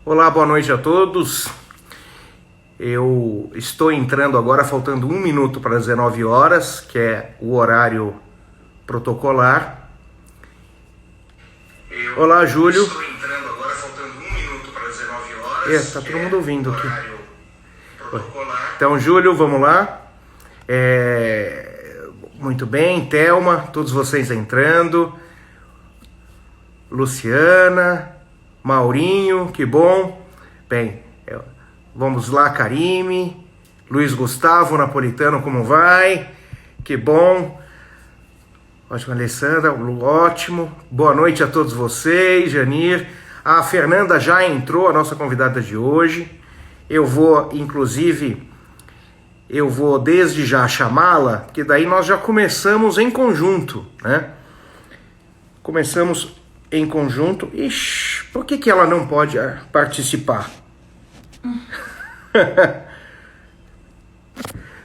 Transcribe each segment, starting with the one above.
Olá, boa noite a todos. Eu estou entrando agora, faltando 1 minuto para 19 horas, que é o horário protocolar. Olá, Júlio. Estou entrando agora, faltando 1 minuto para 19 horas. Tá todo mundo ouvindo aqui. Então, Júlio, vamos lá. Muito bem, Thelma, todos vocês entrando. Luciana, Maurinho, que bom. Bem, vamos lá, Karime, Luiz Gustavo, Napolitano, como vai? Que bom. Ótimo, Alessandra, ótimo. Boa noite a todos vocês, Janir. A Fernanda já entrou, a nossa convidada de hoje. Eu vou desde já chamá-la, porque daí nós já começamos em conjunto, né? Começamos em conjunto. Ixi, por que ela não pode participar?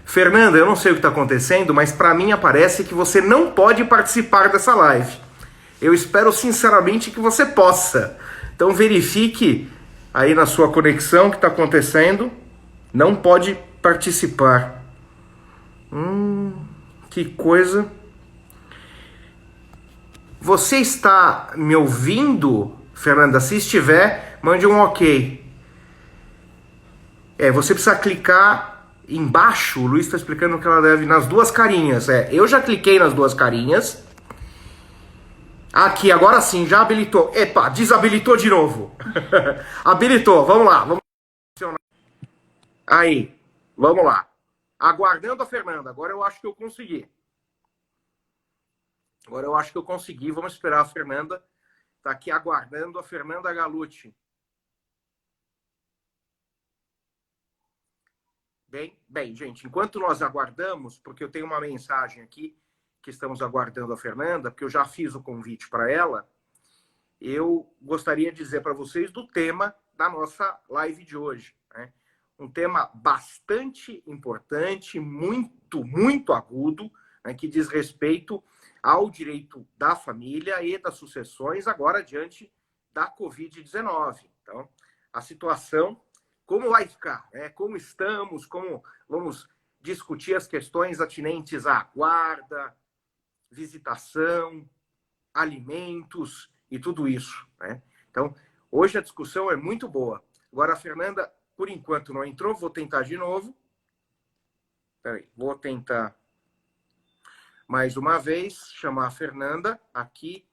Fernanda, eu não sei o que está acontecendo, mas para mim aparece que você não pode participar dessa live. Eu espero sinceramente que você possa. Então verifique aí na sua conexão o que está acontecendo. Não pode participar. Que coisa. Você está me ouvindo, Fernanda? Se estiver, mande um ok. Você precisa clicar embaixo. O Luiz está explicando que ela deve nas duas carinhas. Eu já cliquei nas duas carinhas. Aqui, agora sim, já habilitou. Epa, desabilitou de novo. Habilitou, vamos lá. Aí, vamos lá. Aguardando a Fernanda. Agora eu acho que eu consegui. Vamos esperar a Fernanda. Está aqui aguardando a Fernanda Galucci. Bem, gente, enquanto nós aguardamos, porque eu tenho uma mensagem aqui que estamos aguardando a Fernanda, porque eu já fiz o convite para ela, eu gostaria de dizer para vocês do tema da nossa live de hoje, né? Um tema bastante importante, muito, muito agudo, né, que diz respeito ao direito da família e das sucessões agora diante da Covid-19. Então, a situação, como vai ficar, né? Como estamos, como vamos discutir as questões atinentes à guarda, visitação, alimentos e tudo isso, né? Então, hoje a discussão é muito boa. Agora, a Fernanda, por enquanto, não entrou. Vou tentar de novo. Peraí, vou tentar mais uma vez chamar a Fernanda aqui.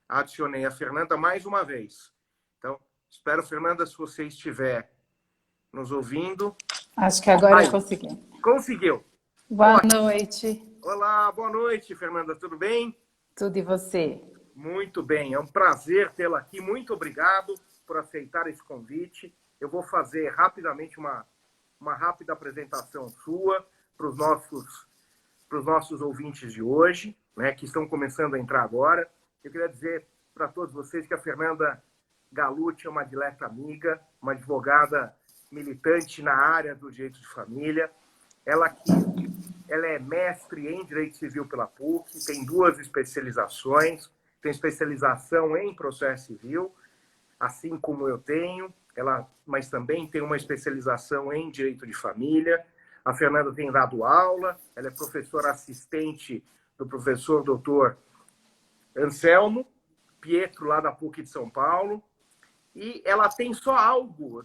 Adicionei a Fernanda mais uma vez. Então, espero, Fernanda, se você estiver nos ouvindo. Acho que agora eu consegui. Conseguiu. Boa noite. Olá, boa noite, Fernanda. Tudo bem? Tudo e você? Muito bem. É um prazer tê-la aqui. Muito obrigado por aceitar esse convite. Eu vou fazer rapidamente uma rápida apresentação sua para os nossos ouvintes de hoje, né, que estão começando a entrar agora. Eu queria dizer para todos vocês que a Fernanda Galucci é uma dileta amiga, uma advogada militante na área do direito de família. Ela é mestre em Direito Civil pela PUC, tem 2 especializações, tem especialização em processo civil, assim como eu tenho, mas também tem uma especialização em Direito de Família. A Fernanda tem dado aula, ela é professora assistente do professor Dr. Anselmo Pietro, lá da PUC de São Paulo, e ela tem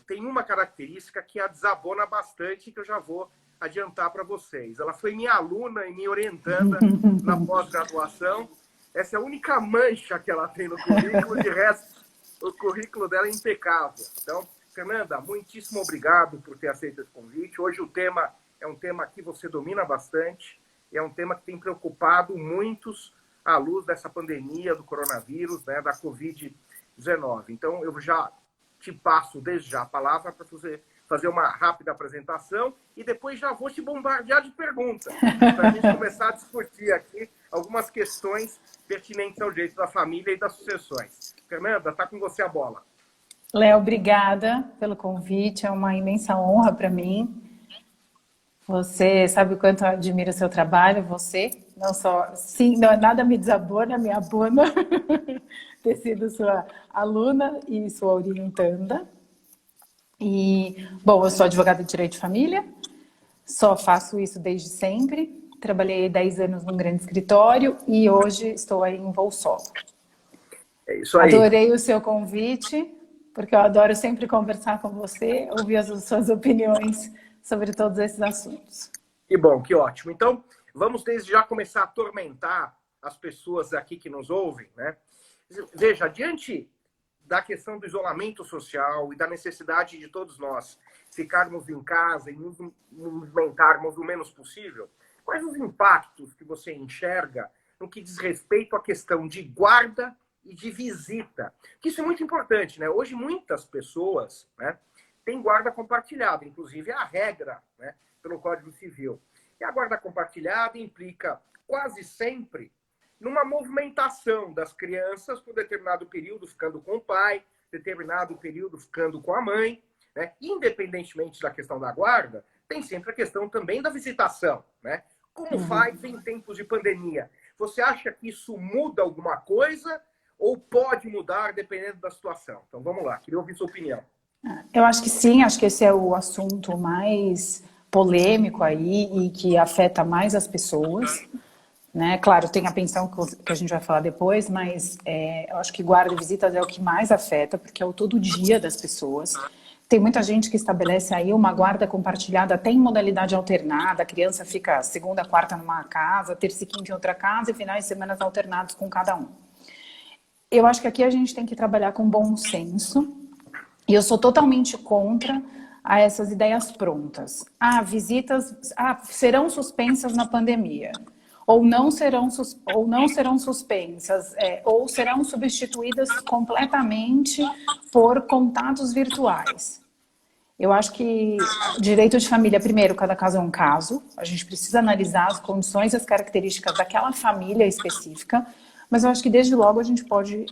tem uma característica que a desabona bastante, que eu já vou adiantar para vocês. Ela foi minha aluna e minha orientanda na pós-graduação. Essa é a única mancha que ela tem no currículo, de resto, o currículo dela é impecável. Então, Fernanda, muitíssimo obrigado por ter aceito esse convite. Hoje o tema é um tema que você domina bastante, e é um tema que tem preocupado muitos à luz dessa pandemia do coronavírus, né, da Covid-19. Então, eu já te passo desde já a palavra para fazer uma rápida apresentação e depois já vou te bombardear de perguntas, para a gente começar a discutir aqui algumas questões pertinentes ao direito da família e das sucessões. Fernanda, está com você a bola. Léo, obrigada pelo convite, é uma imensa honra para mim. Você sabe o quanto eu admiro o seu trabalho, você Não só, sim, não, nada me desabona, me abona ter sido sua aluna e sua orientanda. E, bom, eu sou advogada de direito de família, só faço isso desde sempre. Trabalhei 10 anos num grande escritório e hoje estou aí em voo solo. É isso aí. Adorei o seu convite, porque eu adoro sempre conversar com você, ouvir as suas opiniões sobre todos esses assuntos. Que bom, que ótimo. Então, vamos desde já começar a atormentar as pessoas aqui que nos ouvem, né? Veja, diante da questão do isolamento social e da necessidade de todos nós ficarmos em casa e nos movimentarmos o menos possível, quais os impactos que você enxerga no que diz respeito à questão de guarda e de visita? Que isso é muito importante, né? Hoje muitas pessoas, né, têm guarda compartilhada, inclusive a regra, né, pelo Código Civil. E a guarda compartilhada implica quase sempre numa movimentação das crianças por determinado período ficando com o pai, determinado período ficando com a mãe, né? Independentemente da questão da guarda, tem sempre a questão também da visitação, né? Como faz em tempos de pandemia? Você acha que isso muda alguma coisa ou pode mudar dependendo da situação? Então vamos lá, queria ouvir sua opinião. Eu acho que sim, acho que esse é o assunto mais polêmico aí e que afeta mais as pessoas, né? Claro, tem a pensão que a gente vai falar depois, mas eu acho que guarda e visitas é o que mais afeta, porque é o todo dia das pessoas. Tem muita gente que estabelece aí uma guarda compartilhada até em modalidade alternada, a criança fica segunda, quarta numa casa, terça e quinta em outra casa e finais de semana alternados com cada um. Eu acho que aqui a gente tem que trabalhar com bom senso. E eu sou totalmente contra a essas ideias prontas. Visitas serão suspensas na pandemia. Ou não serão suspensas. Ou serão substituídas completamente por contatos virtuais. Eu acho que direito de família, primeiro, cada caso é um caso. A gente precisa analisar as condições e as características daquela família específica. Mas eu acho que desde logo a gente pode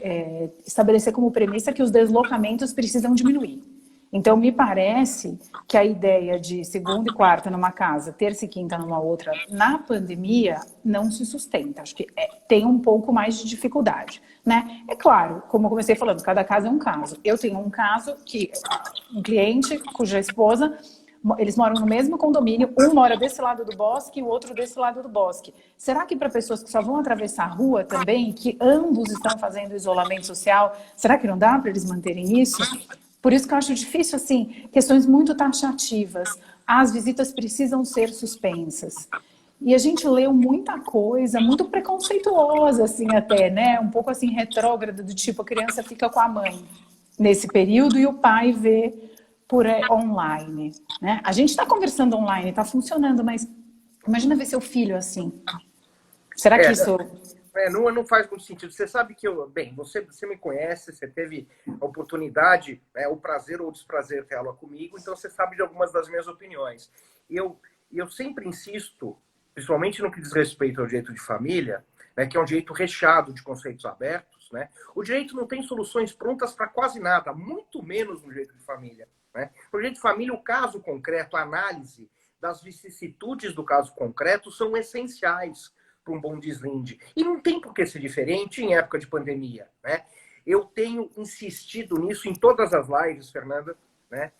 estabelecer como premissa que os deslocamentos precisam diminuir. Então me parece que a ideia de segunda e quarta numa casa, terça e quinta numa outra, na pandemia, não se sustenta. Acho que tem um pouco mais de dificuldade, né? É claro, como eu comecei falando, cada caso é um caso. Eu tenho um caso que um cliente cuja esposa, eles moram no mesmo condomínio, um mora desse lado do bosque e o outro desse lado do bosque. Será que para pessoas que só vão atravessar a rua também, que ambos estão fazendo isolamento social, será que não dá para eles manterem isso? Por isso que eu acho difícil, assim, questões muito taxativas. As visitas precisam ser suspensas. E a gente leu muita coisa, muito preconceituosa, assim, até, né? Um pouco, assim, retrógrada, do tipo, a criança fica com a mãe nesse período e o pai vê por online, né? A gente está conversando online, está funcionando, mas imagina ver seu filho assim. Será que isso... Não faz muito sentido. Você sabe que você me conhece, você teve a oportunidade, o prazer ou o desprazer tê-la comigo, então você sabe de algumas das minhas opiniões. E eu sempre insisto, principalmente no que diz respeito ao direito de família, né, que é um direito recheado de conceitos abertos, né? O direito não tem soluções prontas para quase nada, muito menos no direito de família. Né? No direito de família, o caso concreto, a análise das vicissitudes do caso concreto são essenciais para um bom deslinde. E não tem por que ser diferente em época de pandemia. Né? Eu tenho insistido nisso em todas as lives, Fernanda, né?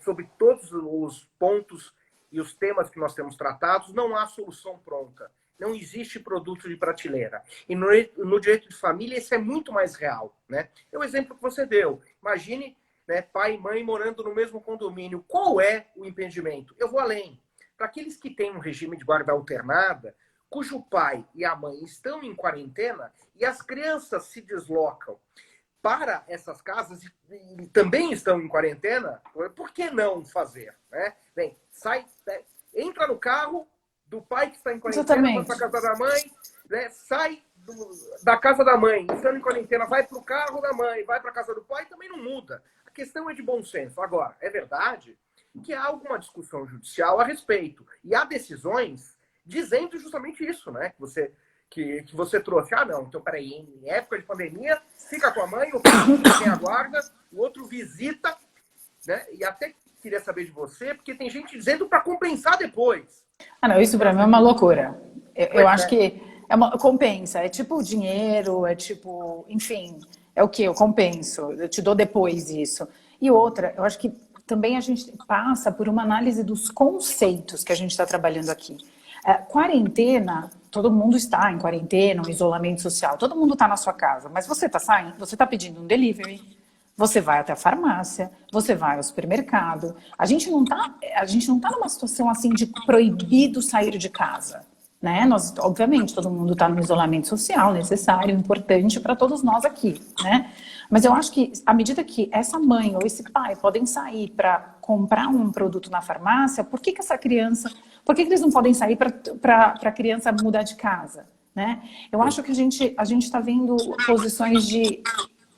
Sobre todos os pontos e os temas que nós temos tratados, não há solução pronta. Não existe produto de prateleira. E no direito de família, isso é muito mais real. Né? É o exemplo que você deu. Imagine, né, pai e mãe morando no mesmo condomínio. Qual é o impedimento? Eu vou além. Para aqueles que têm um regime de guarda alternada, cujo pai e a mãe estão em quarentena e as crianças se deslocam para essas casas e também estão em quarentena, por que não fazer? Né? Bem, entra no carro do pai que está em quarentena, vai para a casa da mãe, né? Sai da casa da mãe, estando em quarentena, vai para o carro da mãe, vai para a casa do pai, também não muda. A questão é de bom senso. Agora, é verdade que há alguma discussão judicial a respeito. E há decisões dizendo justamente isso, né? Que você trouxe. Não, então peraí, em época de pandemia, fica com a mãe, o filho tem a guarda, o outro visita, né? E até queria saber de você, porque tem gente dizendo para compensar depois. Não, isso para mim é uma loucura. Eu acho que compensa, é tipo dinheiro, é tipo, enfim, é o que eu compenso, eu te dou depois isso. E outra, eu acho que também a gente passa por uma análise dos conceitos que a gente está trabalhando aqui. Quarentena, todo mundo está em quarentena, um isolamento social, todo mundo está na sua casa, mas você está saindo, você está pedindo um delivery, você vai até a farmácia, você vai ao supermercado. A gente não tá numa situação assim de proibido sair de casa, né? Nós, obviamente, todo mundo está no isolamento social necessário, importante para todos nós aqui, né? Mas eu acho que à medida que essa mãe ou esse pai podem sair para comprar um produto na farmácia, por que essa criança, por que eles não podem sair para a criança mudar de casa, né? Eu acho que a gente está vendo posições de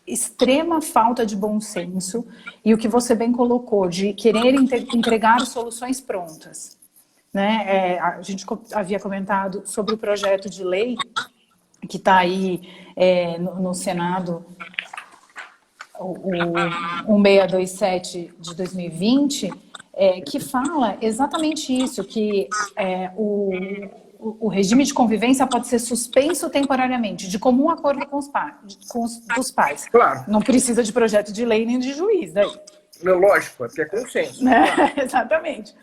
extrema falta de bom senso e o que você bem colocou, de querer entregar soluções prontas. Né? A gente havia comentado sobre o projeto de lei que está aí no Senado, o 1627 de 2020, que fala exatamente isso, que o regime de convivência pode ser suspenso temporariamente, de comum acordo com dos pais. Claro. Não precisa de projeto de lei nem de juiz. Daí. Lógico, é porque é consenso. Né? Claro. Exatamente.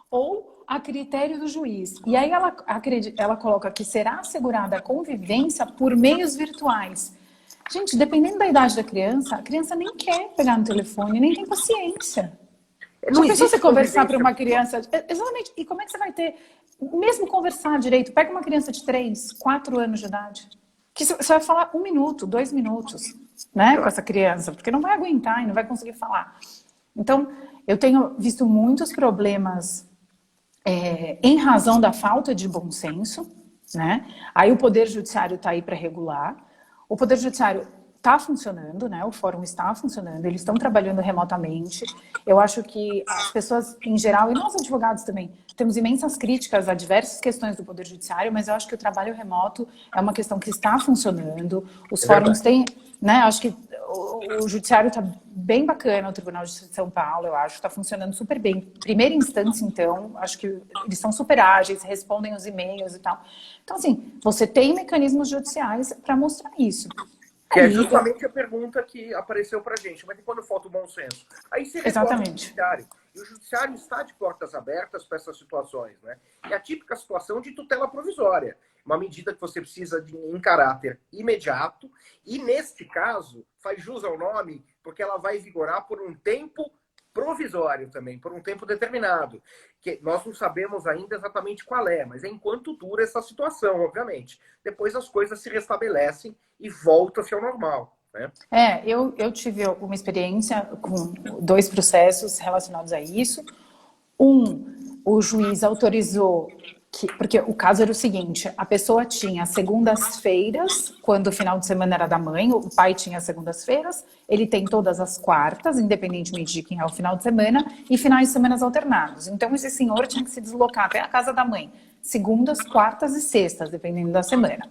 Ou a critério do juiz. E aí ela coloca que será assegurada a convivência por meios virtuais. Gente, dependendo da idade da criança, a criança nem quer pegar no telefone, nem tem paciência. Já pensou você conversar para uma criança? Exatamente. E como é que você vai ter, mesmo conversar direito, pega uma criança de 3, 4 anos de idade, que você vai falar 1 minuto, 2 minutos, né, com essa criança, porque não vai aguentar e não vai conseguir falar. Então, eu tenho visto muitos problemas em razão da falta de bom senso, né? Aí o Poder Judiciário está aí para regular. O Poder Judiciário está funcionando, né? O fórum está funcionando, eles estão trabalhando remotamente. Eu acho que as pessoas em geral, e nós advogados também, temos imensas críticas a diversas questões do Poder Judiciário, mas eu acho que o trabalho remoto é uma questão que está funcionando. Os fóruns têm, né? Acho que o Judiciário está bem bacana, o Tribunal de Justiça de São Paulo, eu acho, está funcionando super bem. Primeira instância, então, acho que eles são super ágeis, respondem os e-mails e tal. Então, assim, você tem mecanismos judiciais para mostrar isso. Que é justamente a pergunta que apareceu para a gente. Mas e quando falta o bom senso? Aí você recorre ao judiciário. E o judiciário está de portas abertas para essas situações, né? É a típica situação de tutela provisória. Uma medida que você precisa em caráter imediato. E, neste caso, faz jus ao nome, porque ela vai vigorar por um tempo provisório também, por um tempo determinado. Que nós não sabemos ainda exatamente qual é, mas é enquanto dura essa situação, obviamente. Depois as coisas se restabelecem e volta-se ao normal. Né? Eu tive uma experiência com 2 processos relacionados a isso. O juiz autorizou porque o caso era o seguinte, a pessoa tinha segundas-feiras, quando o final de semana era da mãe, o pai tinha segundas-feiras, ele tem todas as quartas, independentemente de quem é o final de semana, e finais de semana alternados. Então, esse senhor tinha que se deslocar até a casa da mãe, segundas, quartas e sextas, dependendo da semana.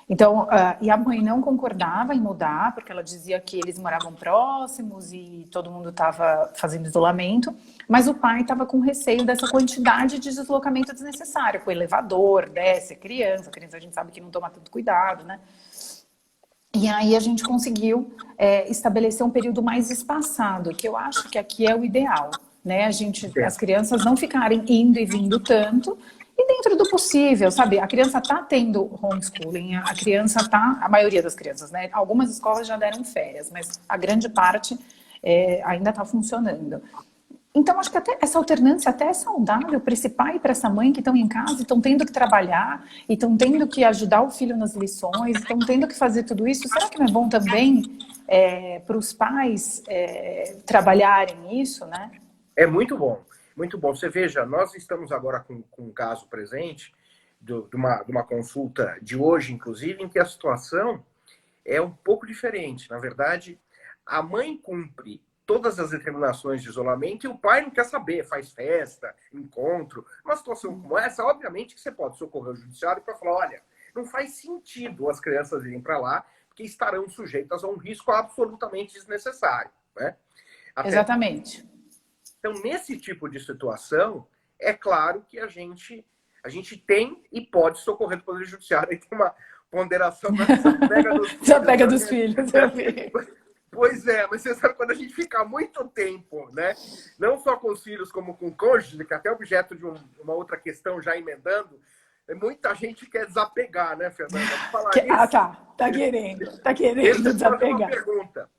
Então, e a mãe não concordava em mudar, porque ela dizia que eles moravam próximos e todo mundo estava fazendo isolamento, mas o pai estava com receio dessa quantidade de deslocamento desnecessário, com o elevador, desce a criança a gente sabe que não toma tanto cuidado, né? E aí a gente conseguiu estabelecer um período mais espaçado, que eu acho que aqui é o ideal, né? As crianças não ficarem indo e vindo tanto, e dentro do possível, sabe? A criança está tendo homeschooling, a maioria das crianças, né? Algumas escolas já deram férias, mas a grande parte ainda está funcionando. Então, acho que até essa alternância até é saudável para esse pai e para essa mãe que estão em casa e estão tendo que trabalhar, e estão tendo que ajudar o filho nas lições, estão tendo que fazer tudo isso. Será que não é bom também para os pais trabalharem isso, né? É muito bom. Muito bom. Você veja, nós estamos agora com um caso presente de uma consulta de hoje, inclusive, em que a situação é um pouco diferente. Na verdade, a mãe cumpre todas as determinações de isolamento e o pai não quer saber, faz festa, encontro. Uma situação como essa, obviamente que você pode socorrer o judiciário para falar, olha, não faz sentido as crianças irem para lá, porque estarão sujeitas a um risco absolutamente desnecessário. Né? Exatamente. Então, nesse tipo de situação, é claro que a gente A gente tem e pode socorrer do Poder Judiciário. Aí tem uma ponderação, mas desapega dos filhos. Desapega dos filhos, eu vi. Pois é, mas você sabe, quando a gente fica muito tempo, né? Não só com os filhos, como com o cônjuge, que é até objeto de uma outra questão já emendando, muita gente quer desapegar, né, Fernanda? Tá querendo desapegar. Uma pergunta.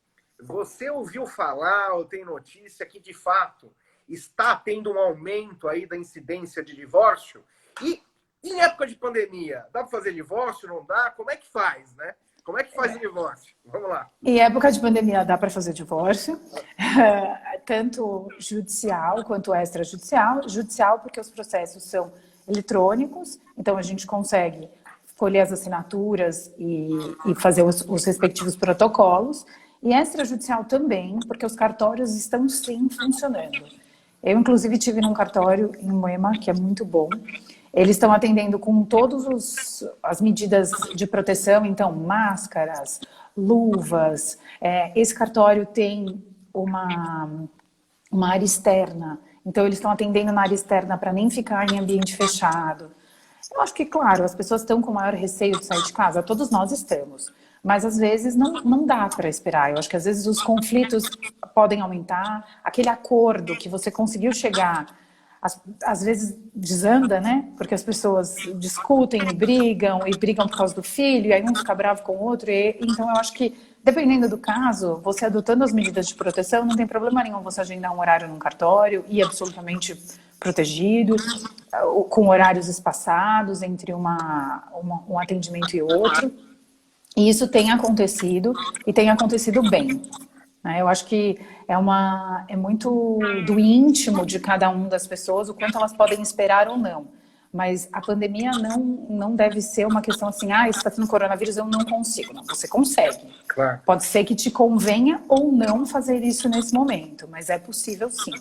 Você ouviu falar ou tem notícia que, de fato, está tendo um aumento aí da incidência de divórcio? E em época de pandemia, dá para fazer divórcio, não dá? Como é que faz, né? Como é que faz o divórcio? Vamos lá. Em época de pandemia dá para fazer divórcio, tanto judicial quanto extrajudicial. Judicial porque os processos são eletrônicos, então a gente consegue colher as assinaturas e fazer os respectivos protocolos. E extrajudicial também, porque os cartórios estão sim funcionando. Eu, inclusive, tive num cartório em Moema, que é muito bom. Eles estão atendendo com todas as medidas de proteção, então máscaras, luvas. Esse cartório tem uma área externa, então eles estão atendendo na área externa para nem ficar em ambiente fechado. Eu acho que, claro, as pessoas estão com maior receio de sair de casa, todos nós estamos. Mas, às vezes, não dá para esperar. Eu acho que, às vezes, os conflitos podem aumentar. Aquele acordo que você conseguiu chegar, às vezes, desanda, né? Porque as pessoas discutem e brigam por causa do filho, e aí um fica bravo com o outro. Então, eu acho que, dependendo do caso, você adotando as medidas de proteção, não tem problema nenhum você agendar um horário num cartório e absolutamente protegido, com horários espaçados entre um atendimento e outro. E isso tem acontecido, e tem acontecido bem. Né? Eu acho que é muito do íntimo de cada uma das pessoas, o quanto elas podem esperar ou não. Mas a pandemia não deve ser uma questão assim, está tendo coronavírus, eu não consigo. Não, você consegue. Claro. Pode ser que te convenha ou não fazer isso nesse momento, mas é possível sim.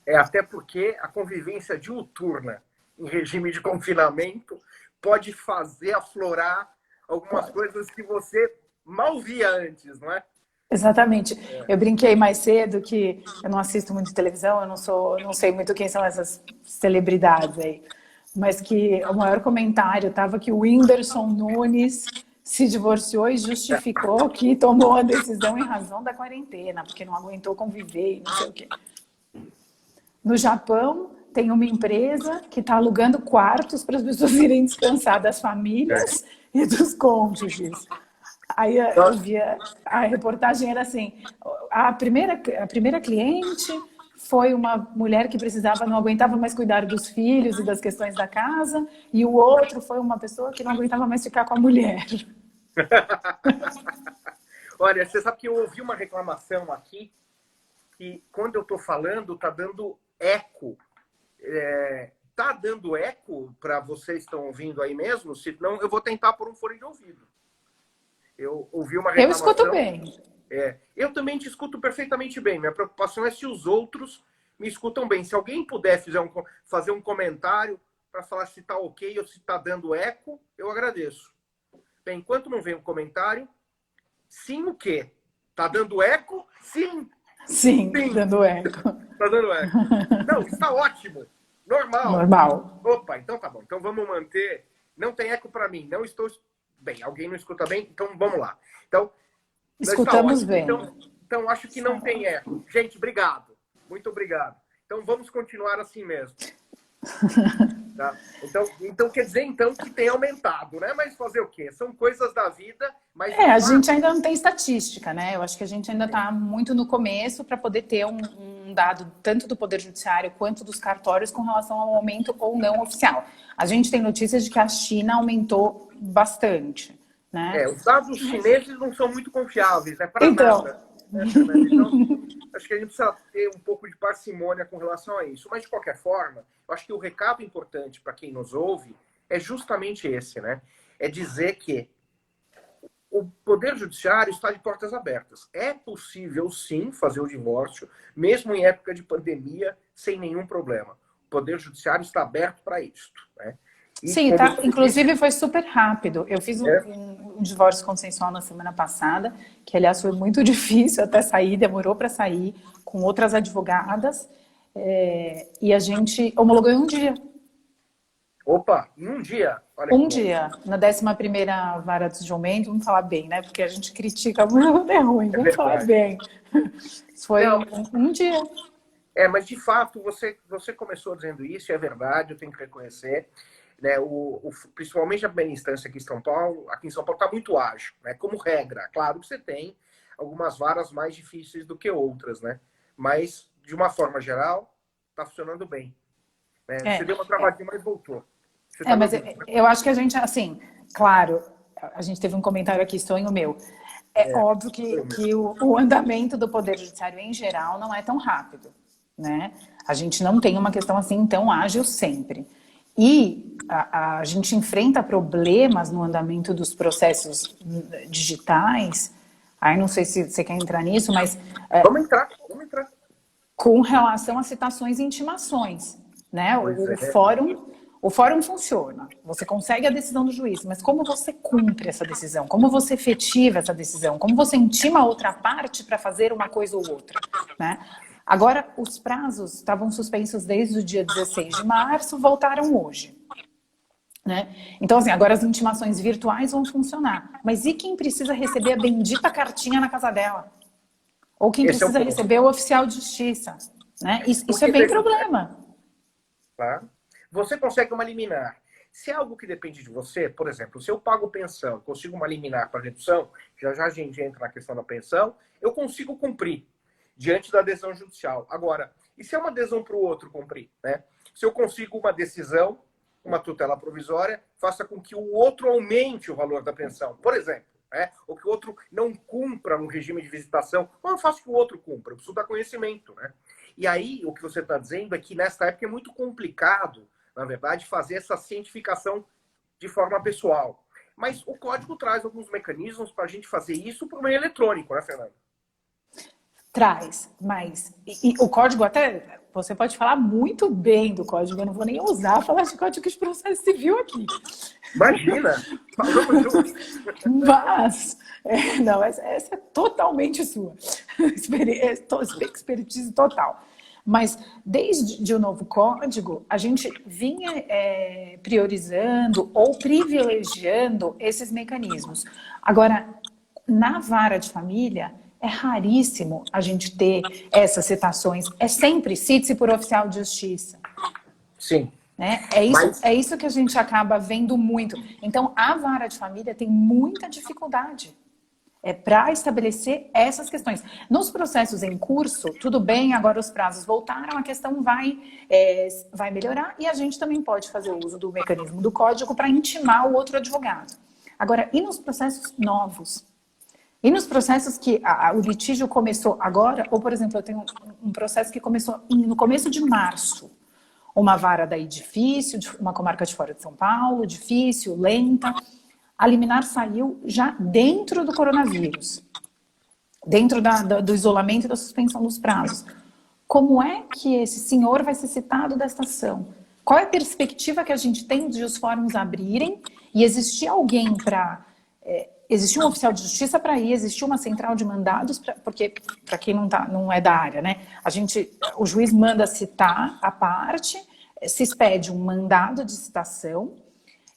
Até porque a convivência diuturna em regime de confinamento pode fazer aflorar algumas coisas que você mal via antes, não é? Exatamente. Eu brinquei mais cedo que eu não assisto muito televisão, eu não sei muito quem são essas celebridades aí, mas que o maior comentário estava que o Whindersson Nunes se divorciou e justificou que tomou a decisão em razão da quarentena, porque não aguentou conviver e não sei o quê. No Japão, tem uma empresa que está alugando quartos para as pessoas irem descansar das famílias e dos cônjuges. Aí eu via, a reportagem era assim, a primeira cliente foi uma mulher que não aguentava mais cuidar dos filhos e das questões da casa, e o outro foi uma pessoa que não aguentava mais ficar com a mulher. Olha, você sabe que eu ouvi uma reclamação aqui, que quando eu estou falando, está dando eco. Tá dando eco para vocês que estão ouvindo aí mesmo? Se não, eu vou tentar pôr um fone de ouvido. Eu ouvi uma reclamação. Eu escuto bem. Eu também te escuto perfeitamente bem. Minha preocupação é se os outros me escutam bem. Se alguém puder fazer um comentário para falar se está ok ou se está dando eco, eu agradeço. Bem, enquanto não vem um comentário, sim o quê? Tá dando eco? Sim. Sim, dando eco. Tá dando eco. Não, está ótimo. Normal. Opa, então tá bom. Então vamos manter. Não tem eco para mim. Não estou bem. Alguém não escuta bem? Então vamos lá. Então, escutamos bem. Então acho que não tem eco. Gente, obrigado. Muito obrigado. Então vamos continuar assim mesmo. Tá? Então quer dizer que tem aumentado, né? Mas fazer o quê? São coisas da vida. Mas a gente ainda não tem estatística, né? Eu acho que a gente ainda está muito no começo para poder ter um dado tanto do Poder Judiciário quanto dos cartórios com relação ao aumento ou não oficial. A gente tem notícias de que a China aumentou bastante, né? Os dados chineses não são muito confiáveis, né? Para nada. Então, acho que a gente precisa ter um pouco de parcimônia com relação a isso. Mas, de qualquer forma, eu acho que o recado importante para quem nos ouve é justamente esse, né? É dizer que o Poder Judiciário está de portas abertas. É possível, sim, fazer o divórcio, mesmo em época de pandemia, sem nenhum problema. O Poder Judiciário está aberto para isso, né? Sim, tá. Inclusive foi super rápido. Eu fiz um divórcio consensual na semana passada, que aliás foi muito difícil até sair, demorou para sair, com outras advogadas, e a gente homologou em um dia. Opa, em um dia. Olha que Um bom. dia, na 11ª vara dos jumento, vamos falar bem, né? Porque a gente critica muito quando é ruim, É vamos falar verdade. bem. Foi Não, um dia. mas de fato, você começou dizendo isso, e é verdade, eu tenho que reconhecer. Né, principalmente a primeira instância aqui em São Paulo está muito ágil, né? Como regra. Claro que você tem algumas varas mais difíceis do que outras, né? Mas, de uma forma geral, está funcionando bem. Né? Você É, deu uma travadinha, mas voltou. Você está me mas ouvindo, né? eu acho que a gente, assim, claro, a gente teve um comentário aqui, sonho meu. É É, óbvio que o andamento do Poder Judiciário em geral não é tão rápido, né? A gente não tem uma questão assim tão ágil sempre. E a gente enfrenta problemas no andamento dos processos digitais. Aí não sei se você quer entrar nisso, mas Vamos entrar, vamos entrar. com relação a citações e intimações, né? Pois é. O fórum funciona, você consegue a decisão do juiz, mas como você cumpre essa decisão? Como você efetiva essa decisão? Como você intima a outra parte para fazer uma coisa ou outra, né? Agora, os prazos estavam suspensos desde o dia 16 de março, voltaram hoje. Né? Então, assim, agora as intimações virtuais vão funcionar. Mas e quem precisa receber a bendita cartinha na casa dela? Ou quem Esse é o precisa ponto. receber o oficial de justiça? Né? Isso é Porque bem problema. tá? Você consegue uma liminar. Se é algo que depende de você, por exemplo, se eu pago pensão, consigo uma liminar para redução, já já a gente entra na questão da pensão, eu consigo cumprir diante da adesão judicial. Agora, e se é uma adesão para o outro cumprir? Né? Se eu consigo uma decisão, uma tutela provisória, faça com que o outro aumente o valor da pensão, por exemplo. Né? Ou que o outro não cumpra um regime de visitação, ou eu faço que o outro cumpra, eu preciso dar conhecimento. Né? E aí, o que você está dizendo é que nesta época é muito complicado, na verdade, fazer essa cientificação de forma pessoal. Mas o código traz alguns mecanismos para a gente fazer isso por meio eletrônico, né, Fernando? Traz, mas o código até, você pode falar muito bem do código, eu não vou nem usar falar de código de processo civil aqui. Imagina! Falamos juntos. Mas, não, essa é totalmente sua. Expertise total. Mas, desde o novo código, a gente vinha priorizando ou privilegiando esses mecanismos. Agora, na vara de família, é raríssimo a gente ter essas citações. É sempre cite-se por oficial de justiça. Sim. Né? Mas, É isso que a gente acaba vendo muito. Então, a vara de família tem muita dificuldade para estabelecer essas questões. Nos processos em curso, tudo bem, agora os prazos voltaram, a questão vai melhorar e a gente também pode fazer uso do mecanismo do código para intimar o outro advogado. Agora, e nos processos novos? E nos processos que o litígio começou agora, ou, por exemplo, eu tenho um processo que começou no começo de março, uma vara daí difícil, uma comarca de fora de São Paulo, difícil, lenta. A liminar saiu já dentro do coronavírus, dentro do isolamento e da suspensão dos prazos. Como é que esse senhor vai ser citado desta ação? Qual é a perspectiva que a gente tem de os fóruns abrirem e existir alguém para... existir um oficial de justiça para ir, existir uma central de mandados, porque, para quem não é da área, né? O juiz manda citar a parte, se expede um mandado de citação,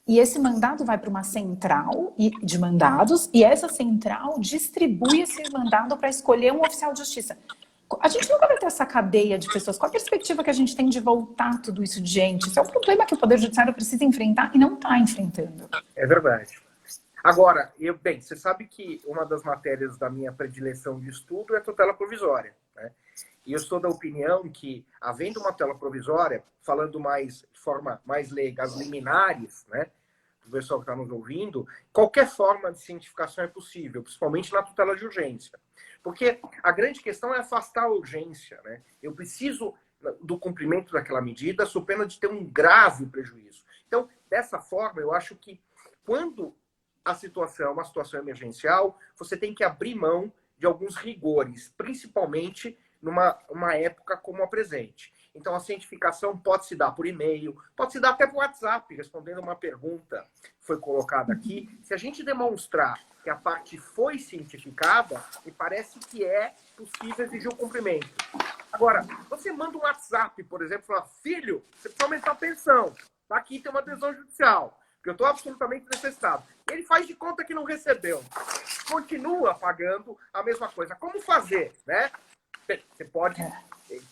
e esse mandado vai para uma central de mandados, e essa central distribui esse mandado para escolher um oficial de justiça. A gente nunca vai ter essa cadeia de pessoas. Qual a perspectiva que a gente tem de voltar tudo isso de gente? Isso é um problema que o Poder Judiciário precisa enfrentar e não está enfrentando. é verdade. Agora, bem, você sabe que uma das matérias da minha predileção de estudo é tutela provisória, né? E eu sou da opinião que, havendo uma tutela provisória, falando de forma mais leiga, as liminares, né? O pessoal que está nos ouvindo, qualquer forma de cientificação é possível, principalmente na tutela de urgência. Porque a grande questão é afastar a urgência, né? Eu preciso do cumprimento daquela medida, sob pena de ter um grave prejuízo. Então, dessa forma, eu acho que quando a situação é uma situação emergencial, você tem que abrir mão de alguns rigores, principalmente numa época como a presente. Então, a cientificação pode se dar por e-mail, pode se dar até por WhatsApp, respondendo uma pergunta que foi colocada aqui. Se a gente demonstrar que a parte foi cientificada, me parece que é possível exigir o cumprimento. Agora, você manda um WhatsApp, por exemplo, e fala, filho, você precisa aumentar a pensão. tá aqui, tem uma decisão judicial, porque eu estou absolutamente necessitado. Ele faz de conta que não recebeu. Continua pagando a mesma coisa. Como fazer, né? Você pode...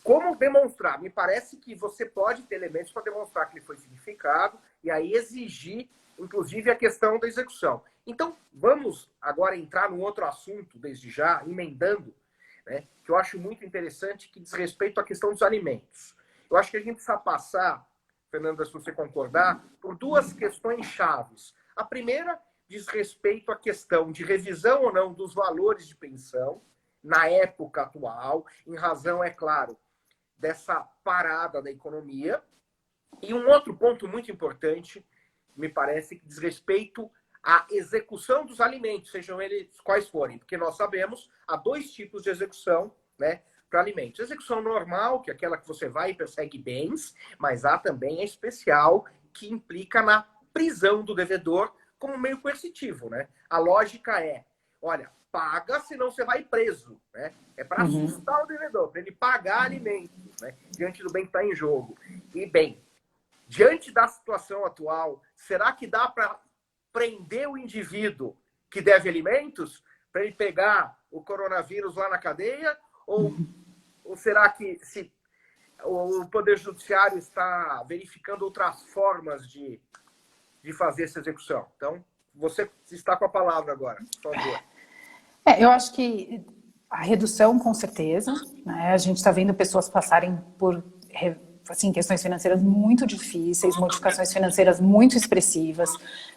Como demonstrar? Me parece que você pode ter elementos para demonstrar que ele foi significado e aí exigir, inclusive, a questão da execução. Então, vamos agora entrar num outro assunto, desde já, emendando, né, que eu acho muito interessante, que diz respeito à questão dos alimentos. Eu acho que a gente precisa passar, Fernanda, se você concordar, por duas questões chaves. A primeira diz respeito à questão de revisão ou não dos valores de pensão, na época atual, em razão, é claro, dessa parada da economia. E um outro ponto muito importante, me parece, que diz respeito à execução dos alimentos, sejam eles quais forem, porque nós sabemos, há dois tipos de execução, né, para alimentos. Execução normal, que é aquela que você vai e persegue bens, mas há também a especial, que implica na prisão do devedor como meio coercitivo, né? A lógica é, olha, paga, senão você vai preso, né? É para assustar o devedor, para ele pagar alimentos, né? Diante do bem que está em jogo. E, bem, diante da situação atual, será que dá para prender o indivíduo que deve alimentos para ele pegar o coronavírus lá na cadeia? Ou será que se o Poder Judiciário está verificando outras formas de fazer essa execução? Então, você está com a palavra agora, por favor. Eu acho que a redução, com certeza, né? A gente está vendo pessoas passarem por assim, questões financeiras muito difíceis, modificações financeiras muito expressivas.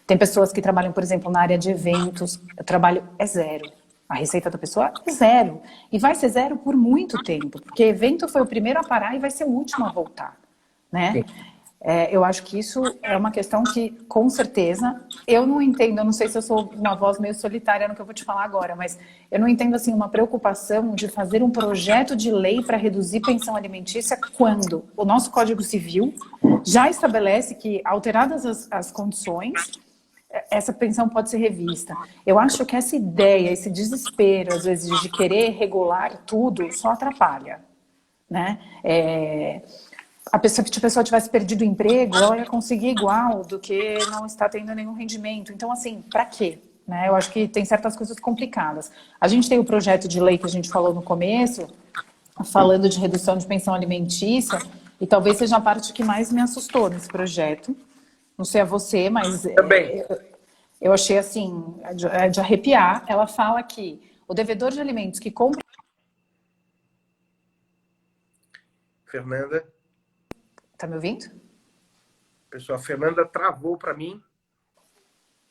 Tem pessoas que trabalham, por exemplo, na área de eventos, o trabalho é zero. A receita da pessoa é zero. E vai ser zero por muito tempo, porque evento foi o primeiro a parar e vai ser o último a voltar, né? Eu acho que isso é uma questão que, com certeza, eu não entendo, eu não sei se eu sou uma voz meio solitária no que eu vou te falar agora, mas eu não entendo, assim, uma preocupação de fazer um projeto de lei para reduzir pensão alimentícia quando o nosso Código Civil já estabelece que, alteradas as condições, essa pensão pode ser revista. Eu acho que essa ideia, esse desespero, às vezes, de querer regular tudo, só atrapalha, né? Se a pessoa tivesse perdido o emprego, ela ia conseguir igual do que não está tendo nenhum rendimento. Então, assim, para quê? Né? Eu acho que tem certas coisas complicadas. A gente tem o projeto de lei que a gente falou no começo, falando de redução de pensão alimentícia, e talvez seja a parte que mais me assustou nesse projeto. Não sei a você, mas eu achei, assim, de arrepiar. Ela fala que o devedor de alimentos que compra... Fernanda? Tá me ouvindo? Pessoal, a Fernanda travou para mim.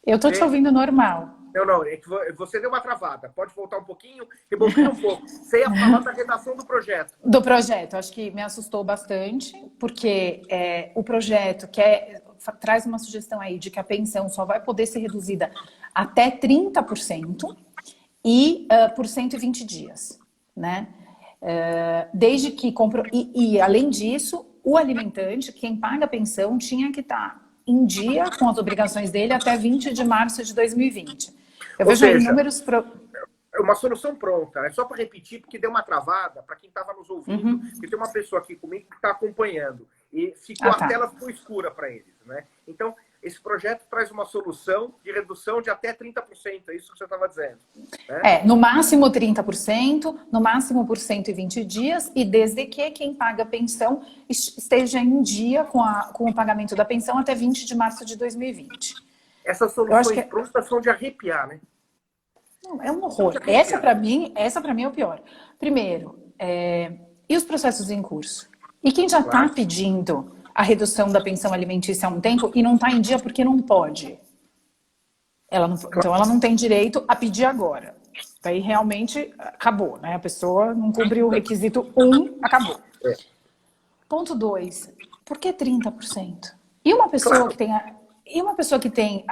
Eu tô te ouvindo normal. Não, é que você deu uma travada. Pode voltar um pouquinho, rebobina um pouco. Você ia falar da redação do projeto. Do projeto, acho que me assustou bastante, porque o projeto traz uma sugestão aí de que a pensão só vai poder ser reduzida até 30% e por 120 dias, né? Desde que comprou... E, além disso, o alimentante, quem paga a pensão, tinha que estar em dia com as obrigações dele até 20 de março de 2020. Eu vejo aí inúmeros... É uma solução pronta. É só para repetir, porque deu uma travada para quem estava nos ouvindo. Porque tem uma pessoa aqui comigo que está acompanhando. E a tela ficou escura para eles, né? Então, esse projeto traz uma solução de redução de até 30%. É isso que você estava dizendo. Né? No máximo 30%, no máximo por 120 dias, e desde que quem paga a pensão esteja em dia com o pagamento da pensão até 20 de março de 2020. Essas soluções prontas são de arrepiar, né? Não, é um horror. Essa para mim é o pior. Primeiro, e os processos em curso? E quem já está pedindo a redução da pensão alimentícia há um tempo e não está em dia porque não pode? Então ela não tem direito a pedir agora. Daí realmente acabou, né? A pessoa não cumpriu o requisito 1, acabou. Ponto 2, por que 30%? E uma pessoa que tem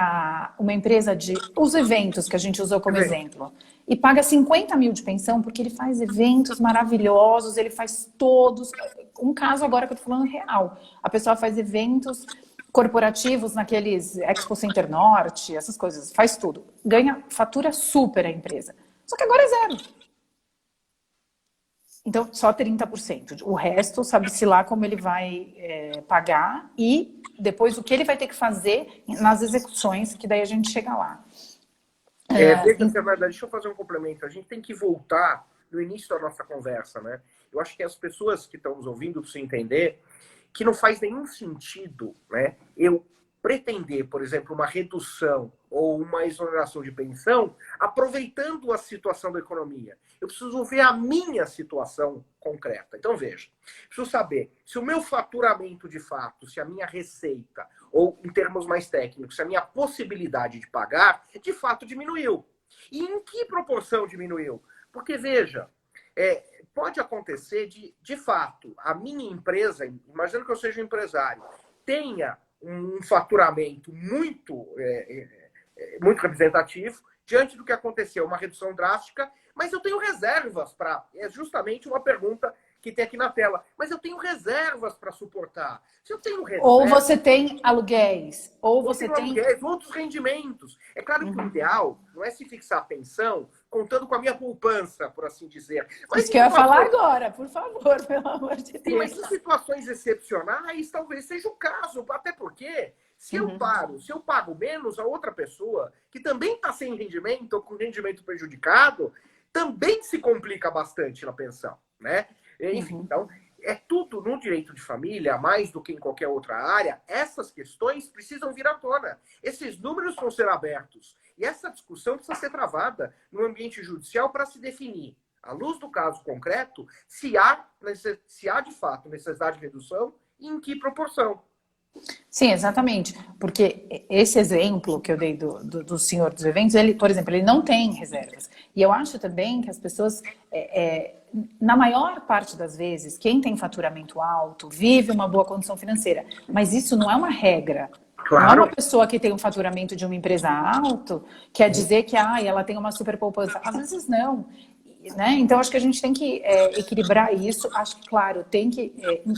uma empresa de os eventos que a gente usou como exemplo e paga 50 mil de pensão porque ele faz eventos maravilhosos, ele faz todos. Um caso agora que eu tô falando real. A pessoa faz eventos corporativos naqueles Expo Center Norte, essas coisas, faz tudo. Ganha, fatura super a empresa. Só que agora é zero. Então, só 30%. O resto, sabe-se lá como ele vai pagar e depois o que ele vai ter que fazer nas execuções, que daí a gente chega lá. Veja, Fernanda, deixa eu fazer um complemento. A gente tem que voltar no início da nossa conversa, né? Eu acho que as pessoas que estão nos ouvindo precisam entender que não faz nenhum sentido, né, eu pretender, por exemplo, uma redução ou uma exoneração de pensão aproveitando a situação da economia. Eu preciso ver a minha situação concreta. Então, veja, preciso saber se o meu faturamento de fato, se a minha receita, ou em termos mais técnicos, se a minha possibilidade de pagar, de fato diminuiu. E em que proporção diminuiu? Porque, veja, pode acontecer de fato, a minha empresa, imagina que eu seja um empresário, tenha um faturamento muito representativo, diante do que aconteceu, uma redução drástica, mas eu tenho reservas para... É justamente uma pergunta que tem aqui na tela. Mas eu tenho reservas para suportar. Se eu tenho reservas... Ou você tem aluguéis, ou você tem... aluguéis, outros rendimentos. É claro que o ideal não é se fixar a pensão contando com a minha poupança, por assim dizer. Mas isso que eu ia falar agora, por favor, pelo amor de Deus. Sim, mas em situações excepcionais, talvez seja o caso. Até porque, se eu pago menos, a outra pessoa, que também está sem rendimento ou com rendimento prejudicado, também se complica bastante na pensão, né? Enfim, então, é tudo no direito de família, mais do que em qualquer outra área, essas questões precisam vir à tona. Esses números vão ser abertos. E essa discussão precisa ser travada no ambiente judicial para se definir, à luz do caso concreto, se há de fato necessidade de redução e em que proporção. Sim, exatamente. Porque esse exemplo que eu dei do senhor dos eventos, ele, por exemplo, ele não tem reservas. E eu acho também que as pessoas, na maior parte das vezes, quem tem faturamento alto, vive uma boa condição financeira. Mas isso não é uma regra. Claro. Não é uma pessoa que tem um faturamento de uma empresa alto, quer dizer que ela tem uma super poupança. Às vezes não. Né? Então, acho que a gente tem que equilibrar isso. Acho que, claro, tem que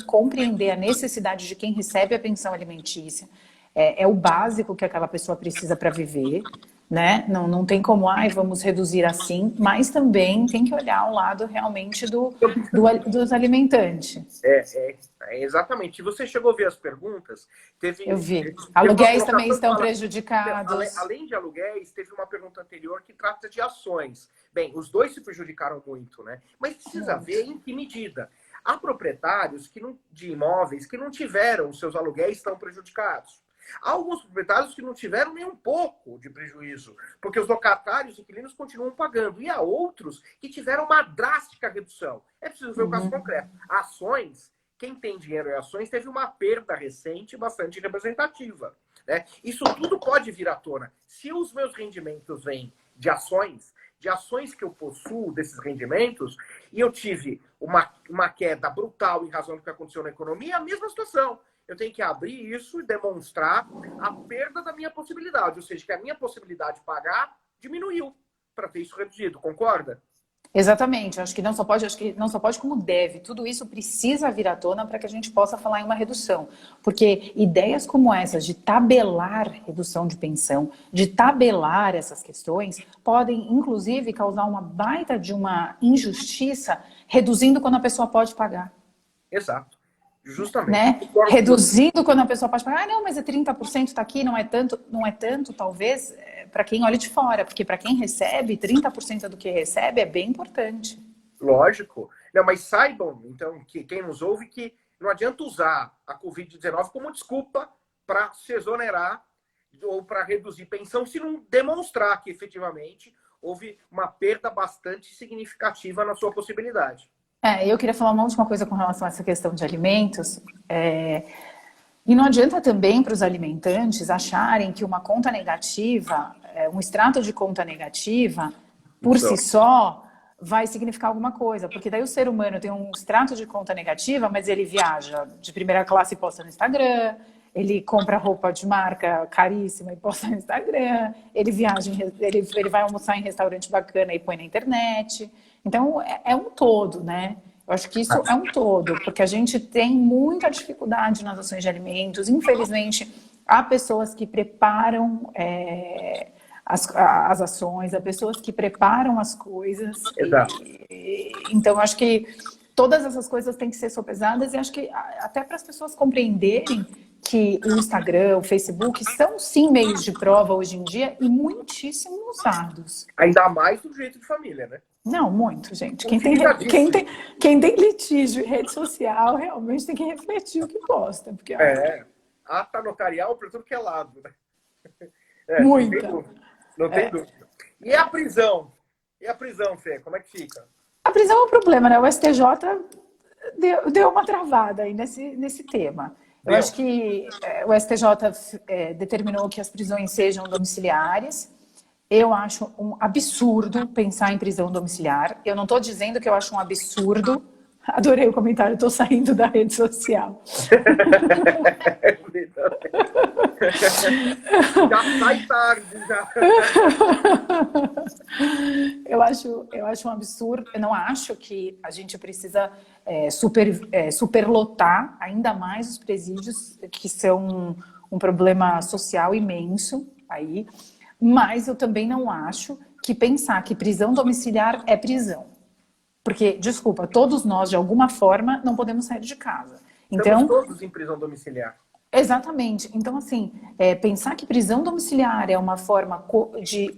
compreender a necessidade de quem recebe a pensão alimentícia. É o básico que aquela pessoa precisa para viver. Né? Não tem como, vamos reduzir assim, mas também tem que olhar o lado realmente dos alimentantes. Exatamente. Você chegou a ver as perguntas? Eu vi. Aluguéis também estão prejudicados. Além de aluguéis, teve uma pergunta anterior que trata de ações. Bem, os dois se prejudicaram muito, né? Mas precisa ver em que medida. Há proprietários de imóveis que não tiveram os seus aluguéis tão prejudicados. Há alguns proprietários que não tiveram nem um pouco de prejuízo, porque os locatários e inquilinos continuam pagando. E há outros que tiveram uma drástica redução. É preciso ver o caso concreto. Ações, quem tem dinheiro em ações teve uma perda recente bastante representativa. Né? Isso tudo pode vir à tona. Se os meus rendimentos vêm de ações que eu possuo desses rendimentos, e eu tive uma queda brutal em razão do que aconteceu na economia, é a mesma situação. Eu tenho que abrir isso e demonstrar a perda da minha possibilidade. Ou seja, que a minha possibilidade de pagar diminuiu para ter isso reduzido. Concorda? Exatamente. Acho que não só pode como deve. Tudo isso precisa vir à tona para que a gente possa falar em uma redução. Porque ideias como essas de tabelar redução de pensão, de tabelar essas questões, podem, inclusive, causar uma baita de uma injustiça, reduzindo quando a pessoa pode pagar. Exato. Justamente. Né? Reduzindo quando a pessoa pode pagar, não, mas 30% está aqui, não é tanto, talvez, para quem olha de fora, porque para quem recebe, 30% do que recebe é bem importante. Lógico. Não, mas saibam, então, que quem nos ouve, que não adianta usar a Covid-19 como desculpa para se exonerar ou para reduzir pensão, se não demonstrar que efetivamente houve uma perda bastante significativa na sua possibilidade. Eu queria falar uma última coisa com relação a essa questão de alimentos. E não adianta também para os alimentantes acharem que uma conta negativa, um extrato de conta negativa, por si só, vai significar alguma coisa. Porque daí o ser humano tem um extrato de conta negativa, mas ele viaja de primeira classe e posta no Instagram, ele compra roupa de marca caríssima e posta no Instagram, ele viaja, ele vai almoçar em restaurante bacana e põe na internet. Então, é um todo, né? Eu acho que isso é um todo, porque a gente tem muita dificuldade nas ações de alimentos. Infelizmente, há pessoas que preparam as ações, há pessoas que preparam as coisas. Exato. Então, acho que todas essas coisas têm que ser sopesadas e acho que até para as pessoas compreenderem que o Instagram, o Facebook são sim meios de prova hoje em dia e muitíssimo usados. Ainda mais do jeito de família, né? Não, muito, gente. Quem tem litígio em rede social realmente tem que refletir o que posta. Porque, ata notarial para tudo que é lado, né? muita. Não tem dúvida. E a prisão? E a prisão, Fê, como é que fica? A prisão é um problema, né? O STJ deu uma travada aí nesse tema. Eu acho que o STJ determinou que as prisões sejam domiciliares. Eu acho um absurdo pensar em prisão domiciliar. Eu não estou dizendo que eu acho um absurdo. Adorei o comentário, estou saindo da rede social. Já sai tarde, já. Eu acho um absurdo. Eu não acho que a gente precisa superlotar ainda mais os presídios, que são um problema social imenso aí. Mas eu também não acho que pensar que prisão domiciliar é prisão. Porque, desculpa, todos nós, de alguma forma, não podemos sair de casa. Estamos todos em prisão domiciliar. Exatamente. Então, assim, pensar que prisão domiciliar é uma forma de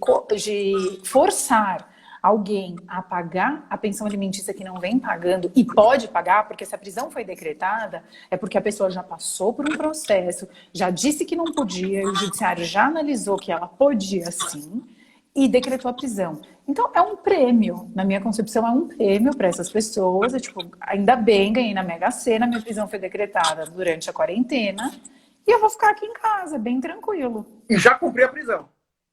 forçar alguém a pagar a pensão alimentícia que não vem pagando e pode pagar, porque se a prisão foi decretada, é porque a pessoa já passou por um processo, já disse que não podia, e o judiciário já analisou que ela podia sim, e decretou a prisão. Então, é um prêmio. Na minha concepção, é um prêmio para essas pessoas. Ainda bem, ganhei na Mega Sena, minha prisão foi decretada durante a quarentena, e eu vou ficar aqui em casa, bem tranquilo. E já cumpri a prisão.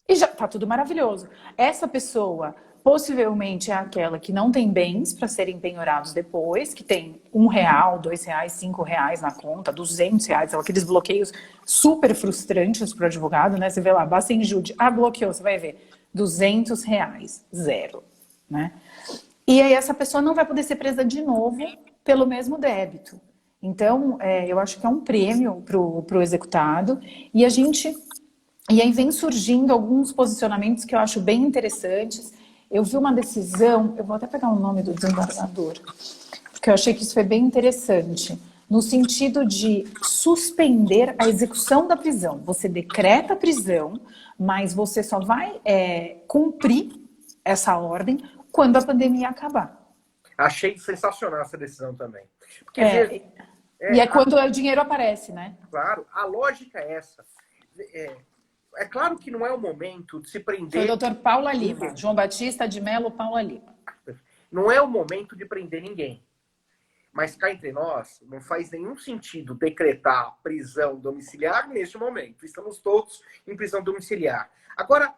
E já tá tudo maravilhoso. Essa pessoa possivelmente é aquela que não tem bens para serem penhorados depois, que tem R$1, R$2, R$5 na conta, R$200, aqueles bloqueios super frustrantes para o advogado, né? Você vê lá, basta em júdice, bloqueou, você vai ver, R$200, zero, né? E aí essa pessoa não vai poder ser presa de novo pelo mesmo débito. Então, eu acho que é um prêmio para o executado, e aí vem surgindo alguns posicionamentos que eu acho bem interessantes. Eu vi uma decisão, eu vou até pegar o nome do desembargador, porque eu achei que isso foi bem interessante, no sentido de suspender a execução da prisão. Você decreta a prisão, mas você só vai cumprir essa ordem quando a pandemia acabar. Achei sensacional essa decisão também. Porque, quando o dinheiro aparece, né? Claro, a lógica é essa. É claro que não é o momento de se prender... Foi o doutor Paula Lima, João Batista de Melo Paula Lima. Não é o momento de prender ninguém. Mas cá entre nós, não faz nenhum sentido decretar prisão domiciliar neste momento. Estamos todos em prisão domiciliar. Agora,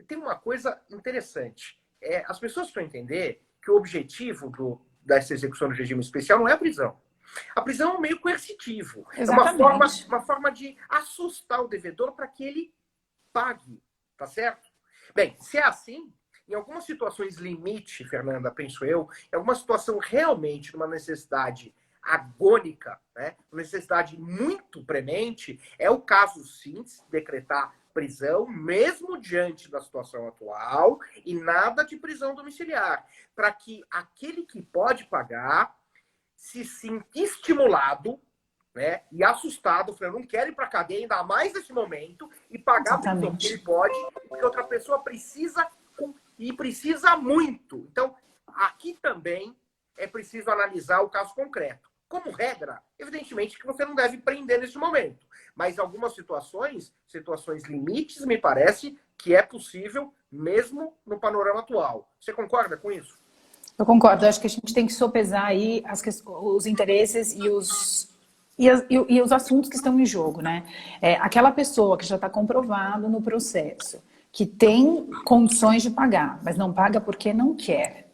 tem uma coisa interessante. As pessoas precisam entender que o objetivo dessa execução do regime especial não é a prisão. A prisão é um meio coercitivo. Exatamente. É uma forma de assustar o devedor para que ele pague, tá certo? Bem, se é assim, em algumas situações limite, Fernanda, penso eu, em alguma situação realmente de uma necessidade agônica, né, uma necessidade muito premente, é o caso sim de se decretar prisão, mesmo diante da situação atual, e nada de prisão domiciliar, para que aquele que pode pagar se sinta estimulado, né, e assustado, falando, não quero ir para a cadeia, ainda mais nesse momento, e pagar a prisão que ele pode, porque outra pessoa precisa, e precisa muito. Então, aqui também é preciso analisar o caso concreto. Como regra, evidentemente que você não deve prender nesse momento, mas algumas situações limites, me parece que é possível, mesmo no panorama atual. Você concorda com isso? Eu concordo, eu acho que a gente tem que sopesar aí os interesses e os assuntos que estão em jogo, né? Aquela pessoa que já está comprovado no processo, que tem condições de pagar, mas não paga porque não quer,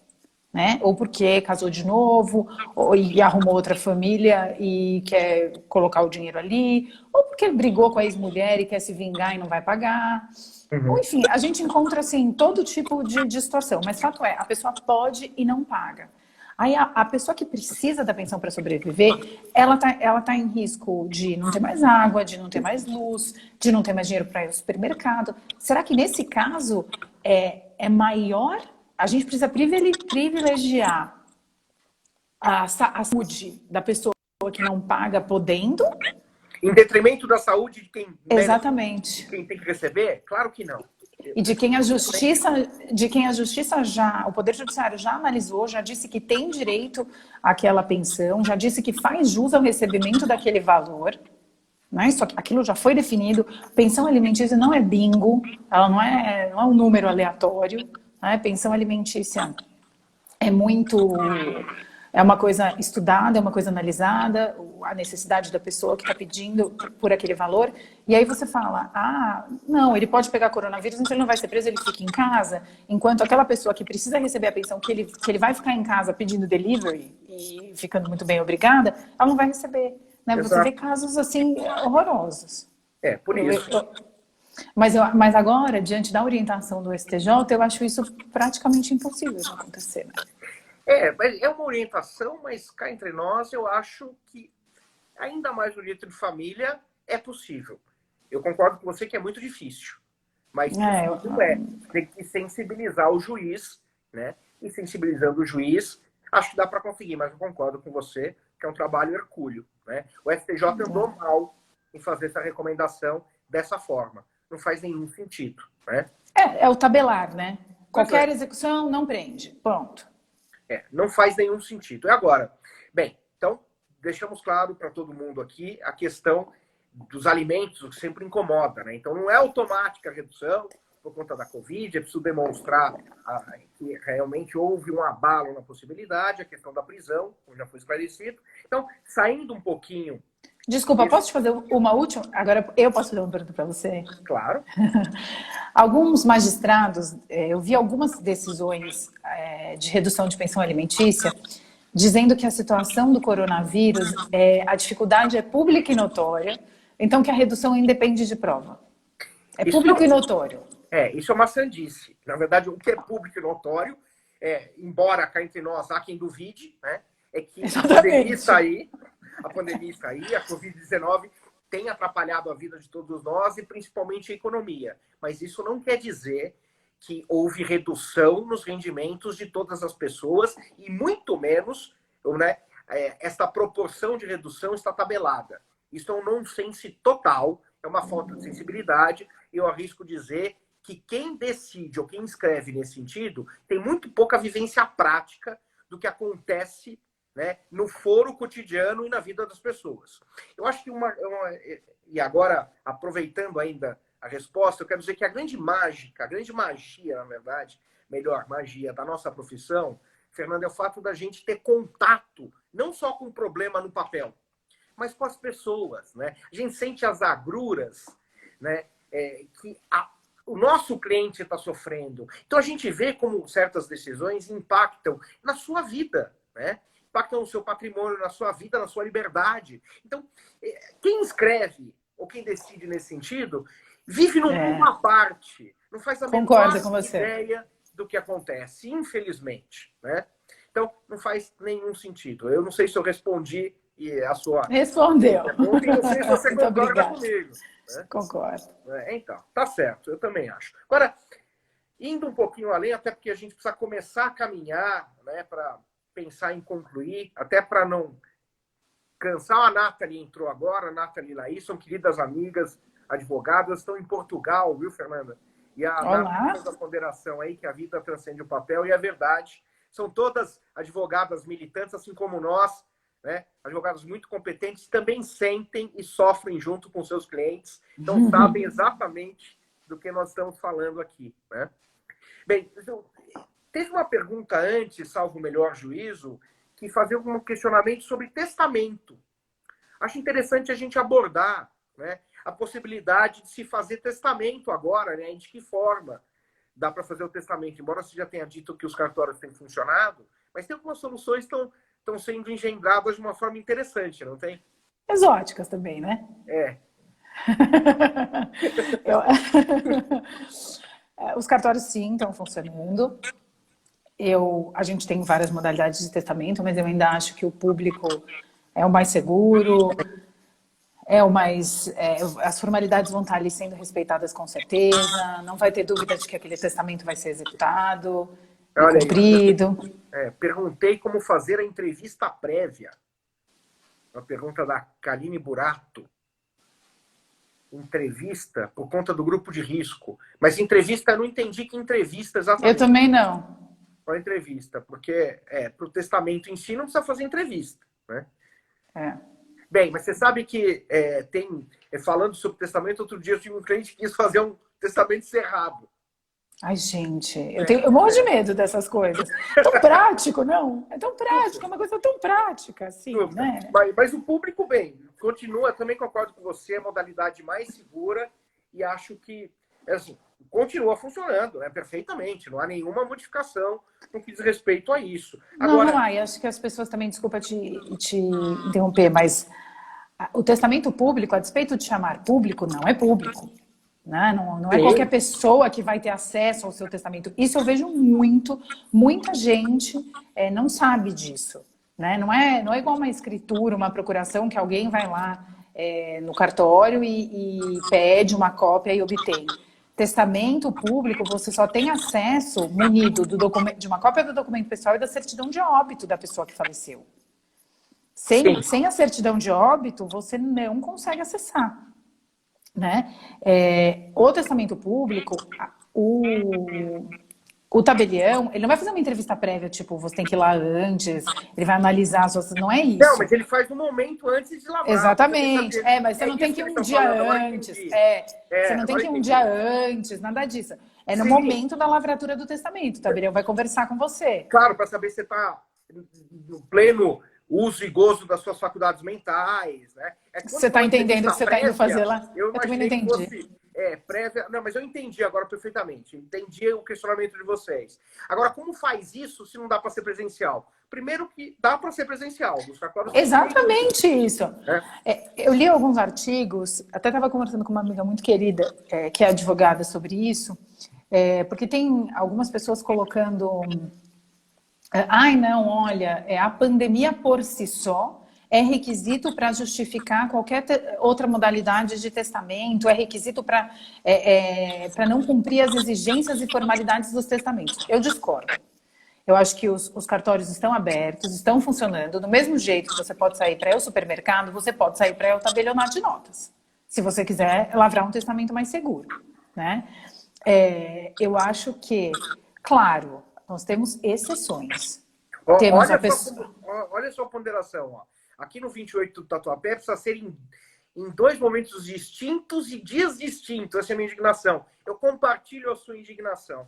né? Ou porque casou de novo, e arrumou outra família e quer colocar o dinheiro ali, ou porque brigou com a ex-mulher e quer se vingar e não vai pagar. Ou, enfim, a gente encontra assim, todo tipo de situação, mas fato é, a pessoa pode e não paga. Aí a pessoa que precisa da pensão para sobreviver, ela tá em risco de não ter mais água, de não ter mais luz, de não ter mais dinheiro para ir ao supermercado. Será que nesse caso é maior? A gente precisa privilegiar a saúde da pessoa que não paga podendo? Em detrimento da saúde de quem Exatamente. quem tem que receber? Claro que não. E de quem a justiça já, o Poder Judiciário já analisou, já disse que tem direito àquela pensão, já disse que faz jus ao recebimento daquele valor, né? Isso, aquilo já foi definido. Pensão alimentícia não é bingo, ela não é um número aleatório, né? Pensão alimentícia é uma coisa estudada, é uma coisa analisada, a necessidade da pessoa que está pedindo por aquele valor. E aí você fala, não, ele pode pegar coronavírus, então ele não vai ser preso, ele fica em casa, enquanto aquela pessoa que precisa receber a pensão, que ele vai ficar em casa pedindo delivery e ficando muito bem obrigada, ela não vai receber. Né? Você vê casos assim horrorosos. Por isso. Mas agora, diante da orientação do STJ, eu acho isso praticamente impossível de acontecer. Né? É uma orientação, mas cá entre nós, eu acho que ainda mais no direito de família é possível. Eu concordo com você que é muito difícil, mas tem que sensibilizar o juiz, né? E sensibilizando o juiz, acho que dá para conseguir, mas eu concordo com você que é um trabalho hercúleo, né? O STJ andou mal em fazer essa recomendação dessa forma. Não faz nenhum sentido, né? É o tabelar, né? Qualquer execução não prende. Pronto. Não faz nenhum sentido. E agora? Bem, então, deixamos claro para todo mundo aqui a questão dos alimentos, que sempre incomoda, né? Então, não é automática a redução por conta da Covid, é preciso demonstrar que realmente houve um abalo na possibilidade, a questão da prisão, como já foi esclarecido. Então, saindo um pouquinho... Desculpa, posso te fazer uma última? Agora eu posso fazer uma pergunta para você? Claro. Alguns magistrados, eu vi algumas decisões de redução de pensão alimentícia, dizendo que a situação do coronavírus, a dificuldade é pública e notória, então que a redução independe de prova. É público e notório. Isso é uma sandice. Na verdade, o que é público e notório, embora cá entre nós há quem duvide, né, é que a pandemia está aí, a Covid-19 tem atrapalhado a vida de todos nós e principalmente a economia. Mas isso não quer dizer que houve redução nos rendimentos de todas as pessoas e muito menos, né, esta proporção de redução está tabelada. Isso é um nonsense total, é uma falta de sensibilidade e eu arrisco dizer que quem decide ou quem escreve nesse sentido tem muito pouca vivência prática do que acontece, né, no foro cotidiano e na vida das pessoas. Eu acho que e agora, aproveitando ainda a resposta, eu quero dizer que a grande magia, na verdade, melhor, magia da nossa profissão, Fernando, é o fato da gente ter contato, não só com o problema no papel, mas com as pessoas, né? A gente sente as agruras, né, que o nosso cliente está sofrendo. Então a gente vê como certas decisões impactam na sua vida, né? Impactam no seu patrimônio, na sua vida, na sua liberdade. Então, quem escreve ou quem decide nesse sentido vive num mundo à parte, não faz a menor ideia do que acontece, infelizmente, né? Então, não faz nenhum sentido. Eu não sei se eu respondi a sua... Respondeu. Pergunta, e não sei se você concorda comigo. Né? Concordo. Então, tá certo, eu também acho. Agora, indo um pouquinho além, até porque a gente precisa começar a caminhar, né, para pensar em concluir, até para não cansar. A Nathalie entrou agora, a Nathalie e Laís, são queridas amigas, advogadas, estão em Portugal, viu, Fernanda? E a Nathalie fez a ponderação aí que a vida transcende o papel, e é verdade. São todas advogadas militantes, assim como nós, né? Advogados muito competentes, também sentem e sofrem junto com seus clientes, então sabem exatamente do que nós estamos falando aqui, né? Bem, teve uma pergunta antes, salvo o melhor juízo, que fazia um questionamento sobre testamento. Acho interessante a gente abordar, né, a possibilidade de se fazer testamento agora, né? De que forma dá para fazer o testamento? Embora você já tenha dito que os cartórios têm funcionado, mas tem algumas soluções que estão sendo engendradas de uma forma interessante, não tem? Exóticas também, né? Os cartórios, sim, estão funcionando. A gente tem várias modalidades de testamento, mas eu ainda acho que o público é o mais seguro, as formalidades vão estar ali sendo respeitadas com certeza, não vai ter dúvida de que aquele testamento vai ser executado, cumprido. Perguntei como fazer a entrevista prévia. Uma pergunta da Kaline Burato. entrevista por conta do grupo de risco. Mas entrevista, eu não entendi que entrevista exatamente. Eu também não. Qual entrevista? Porque para o testamento em si não precisa fazer entrevista, né? Bem, mas você sabe que falando sobre testamento, outro dia eu tive um cliente que quis fazer um testamento cerrado. Ai, gente, eu morro de medo dessas coisas. É tão prático, não? É tão prático, é uma coisa tão prática, assim, né? Mas o público, bem, continua, também concordo com você, é a modalidade mais segura e acho que, assim, continua funcionando, né, perfeitamente, não há nenhuma modificação no que diz respeito a isso. Agora... Não há, e acho que as pessoas também, desculpa te interromper, mas o testamento público, a despeito de chamar público, não é público. Né? Não é qualquer pessoa que vai ter acesso ao seu testamento. Isso eu vejo muita gente não sabe disso. Né? Não é igual uma escritura, uma procuração que alguém vai lá no cartório e pede uma cópia e obtém. Testamento público, você só tem acesso munido de uma cópia do documento pessoal e da certidão de óbito da pessoa que faleceu. Sem a certidão de óbito, você não consegue acessar. Né? O testamento público, o tabelião, ele não vai fazer uma entrevista prévia, tipo, você tem que ir lá antes, ele vai analisar as suas... Não é isso. Não, mas ele faz no momento antes de lavrar. Exatamente. Mas você não tem que ir um dia antes. Você não tem que ir um dia antes, nada disso. É no momento da lavratura do testamento. O tabelião vai conversar com você. Claro, para saber se você está no pleno uso e gozo das suas faculdades mentais, né? Você está entendendo o que você está indo fazer lá? Eu também não entendi. Que fosse, prévia... Não, mas eu entendi agora perfeitamente. Entendi o questionamento de vocês. Agora, como faz isso se não dá para ser presencial? Primeiro que dá para ser presencial. Exatamente isso. Eu li alguns artigos, até estava conversando com uma amiga muito querida, que é advogada sobre isso, porque tem algumas pessoas colocando... Ai, não, olha, a pandemia por si só é requisito para justificar qualquer outra modalidade de testamento, é requisito para não cumprir as exigências e formalidades dos testamentos. Eu discordo. Eu acho que os cartórios estão abertos, estão funcionando. Do mesmo jeito que você pode sair para ir ao supermercado, você pode sair para ir ao tabelionato de notas. Se você quiser lavrar um testamento mais seguro. Né? Eu acho que, claro... Nós temos exceções. Olha só a ponderação. Ó. Aqui no 28 do Tatuapé precisa ser em 2 momentos distintos e dias distintos. Essa é a minha indignação. Eu compartilho a sua indignação.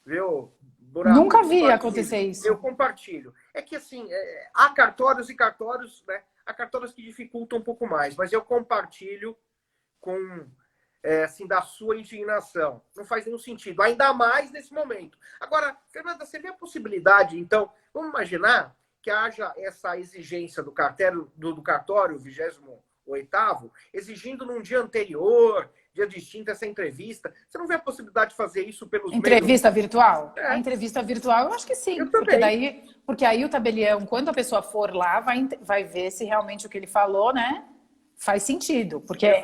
Viu, Buraco? Nunca vi acontecer isso. Eu compartilho. É que assim, há cartórios e cartórios, né? Há cartórios que dificultam um pouco mais, mas eu compartilho com... assim, da sua indignação. Não faz nenhum sentido, ainda mais nesse momento. Agora, Fernanda, você vê a possibilidade, então, vamos imaginar que haja essa exigência do cartório 28º, exigindo num dia anterior, dia distinto, essa entrevista. Você não vê a possibilidade de fazer isso pelos Entrevista virtual? A entrevista virtual, eu acho que sim. Porque aí o tabelião, quando a pessoa for lá, vai ver se realmente o que ele falou, né, faz sentido. Porque...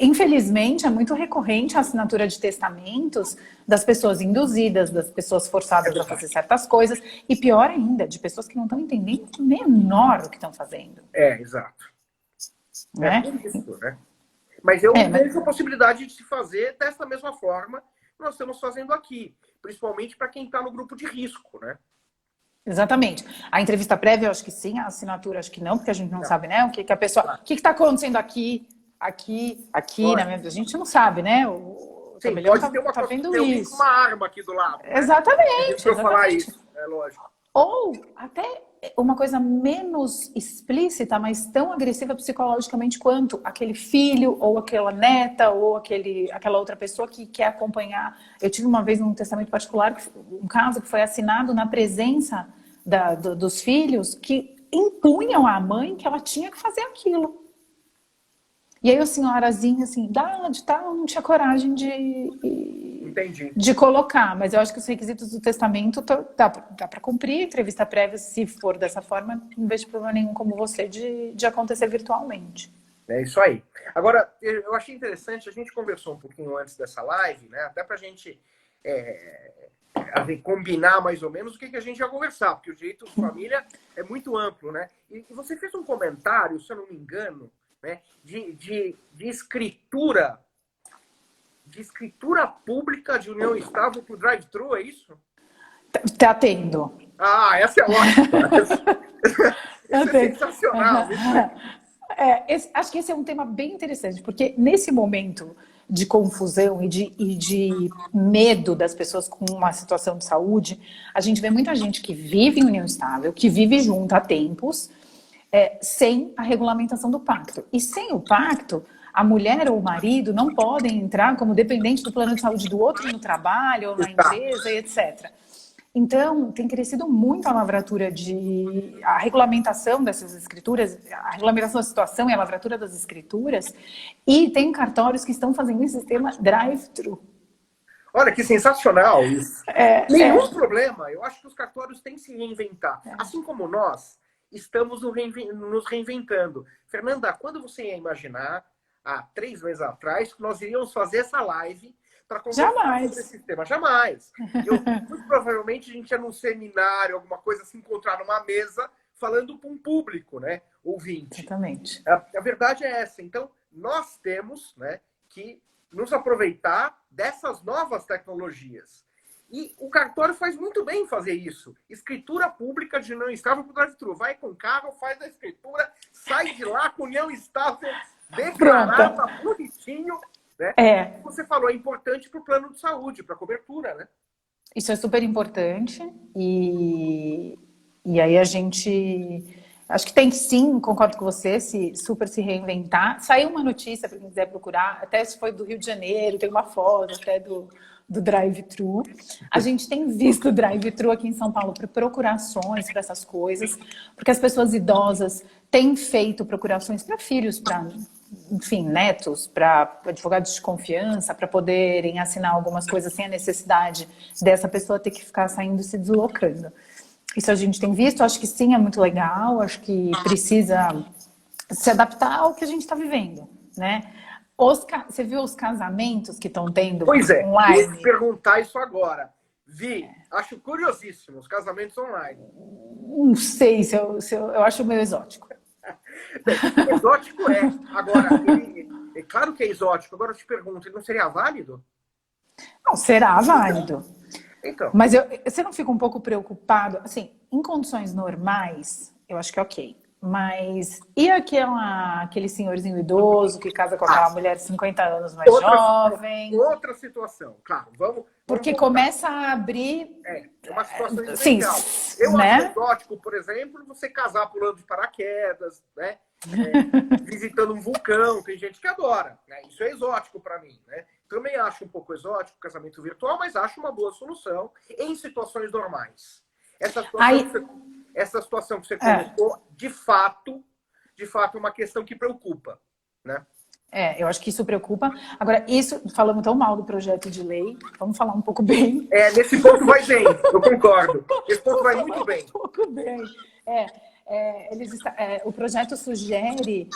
Infelizmente, é muito recorrente a assinatura de testamentos das pessoas induzidas, das pessoas forçadas a fazer certas coisas, e pior ainda, de pessoas que não estão entendendo menor o que estão fazendo. Exato. Né? Isso, né? Mas eu vejo a possibilidade de se fazer dessa mesma forma que nós estamos fazendo aqui, principalmente para quem está no grupo de risco, né? Exatamente. A entrevista prévia, eu acho que sim, a assinatura, acho que não, porque a gente não sabe, né, o que a pessoa... O que está acontecendo aqui, né? A gente não sabe, né? O tabelião tá vendo isso. Uma arma aqui do lado. Né? Exatamente. Eu falar isso, é lógico. Ou até uma coisa menos explícita, mas tão agressiva psicologicamente quanto aquele filho, ou aquela neta, ou aquela outra pessoa que quer acompanhar. Eu tive uma vez num testamento particular, um caso que foi assinado na presença dos filhos, que impunham à mãe que ela tinha que fazer aquilo. E aí a senhorazinha, assim, não tinha coragem de colocar. Mas eu acho que os requisitos do testamento dá para cumprir. Entrevista prévia, se for dessa forma, não vejo problema nenhum como você de acontecer virtualmente. É isso aí. Agora, eu achei interessante, a gente conversou um pouquinho antes dessa live, né? Até para a gente combinar mais ou menos o que a gente ia conversar, porque o direito de família é muito amplo, né? E você fez um comentário, se eu não me engano, né, de escritura pública de união estável para o drive-thru, é isso? Tá tendo. Ah, essa é ótima. Essa é sensacional. Acho que esse é um tema bem interessante, porque nesse momento de confusão e de medo das pessoas com uma situação de saúde, a gente vê muita gente que vive em união estável, que vive junto há tempos, sem a regulamentação do pacto. E sem o pacto, a mulher ou o marido não podem entrar como dependente do plano de saúde do outro no trabalho ou na empresa, etc. Então, tem crescido muito a lavratura a regulamentação dessas escrituras, a regulamentação da situação e a lavratura das escrituras, e tem cartórios que estão fazendo esse sistema drive-thru. Olha, que sensacional isso. Nenhum problema. Eu acho que os cartórios têm que se reinventar. Assim como nós estamos nos reinventando. Fernanda, quando você ia imaginar, há 3 meses atrás, que nós iríamos fazer essa live para conversar sobre esse tema? Jamais. Muito provavelmente a gente ia num seminário, alguma coisa, se encontrar numa mesa, falando para um público, né, ouvinte. Exatamente. A verdade é essa. Então, nós temos, né, que nos aproveitar dessas novas tecnologias. E o cartório faz muito bem fazer isso. Escritura pública de união estável para o drive-thru. Vai com o carro, faz a escritura, sai de lá com união estável declarada, bonitinho. Né? Você falou, é importante para o plano de saúde, para a cobertura, né? Isso é super importante. E aí a gente... Acho que tem que sim, concordo com você, super se reinventar. Saiu uma notícia, para quem quiser procurar, até se foi do Rio de Janeiro, tem uma foto até do drive-thru. A gente tem visto o drive-thru aqui em São Paulo para procurações, para essas coisas, porque as pessoas idosas têm feito procurações para filhos, para, enfim, netos, para advogados de confiança, para poderem assinar algumas coisas sem a necessidade dessa pessoa ter que ficar saindo e se deslocando. Isso a gente tem visto, acho que sim, é muito legal, acho que precisa se adaptar ao que a gente está vivendo, né? Você viu os casamentos que estão tendo online? Eu ia perguntar isso agora. Acho curiosíssimo, os casamentos online. Não sei se eu acho meio exótico. Exótico é. Agora, é claro que é exótico. Agora eu te pergunto, ele não seria válido? Não, será válido. Então. Mas você não fica um pouco preocupado? Assim, em condições normais, eu acho que é ok. Mas e aquele senhorzinho idoso que casa com aquela mulher de 50 anos mais jovem? Outra situação, claro. Vamos porque começa a abrir... É uma situação especial. Eu acho exótico, por exemplo, você casar pulando de paraquedas, né? Visitando um vulcão, tem gente que adora. Né? Isso é exótico para mim, né? Também acho um pouco exótico o casamento virtual, mas acho uma boa solução em situações normais. Essa situação que você colocou, de fato, é uma questão que preocupa, né? Eu acho que isso preocupa. Agora, falando tão mal do projeto de lei, vamos falar um pouco bem. Nesse ponto vai bem, eu concordo. Esse ponto vai muito bem. Um pouco bem. O projeto sugere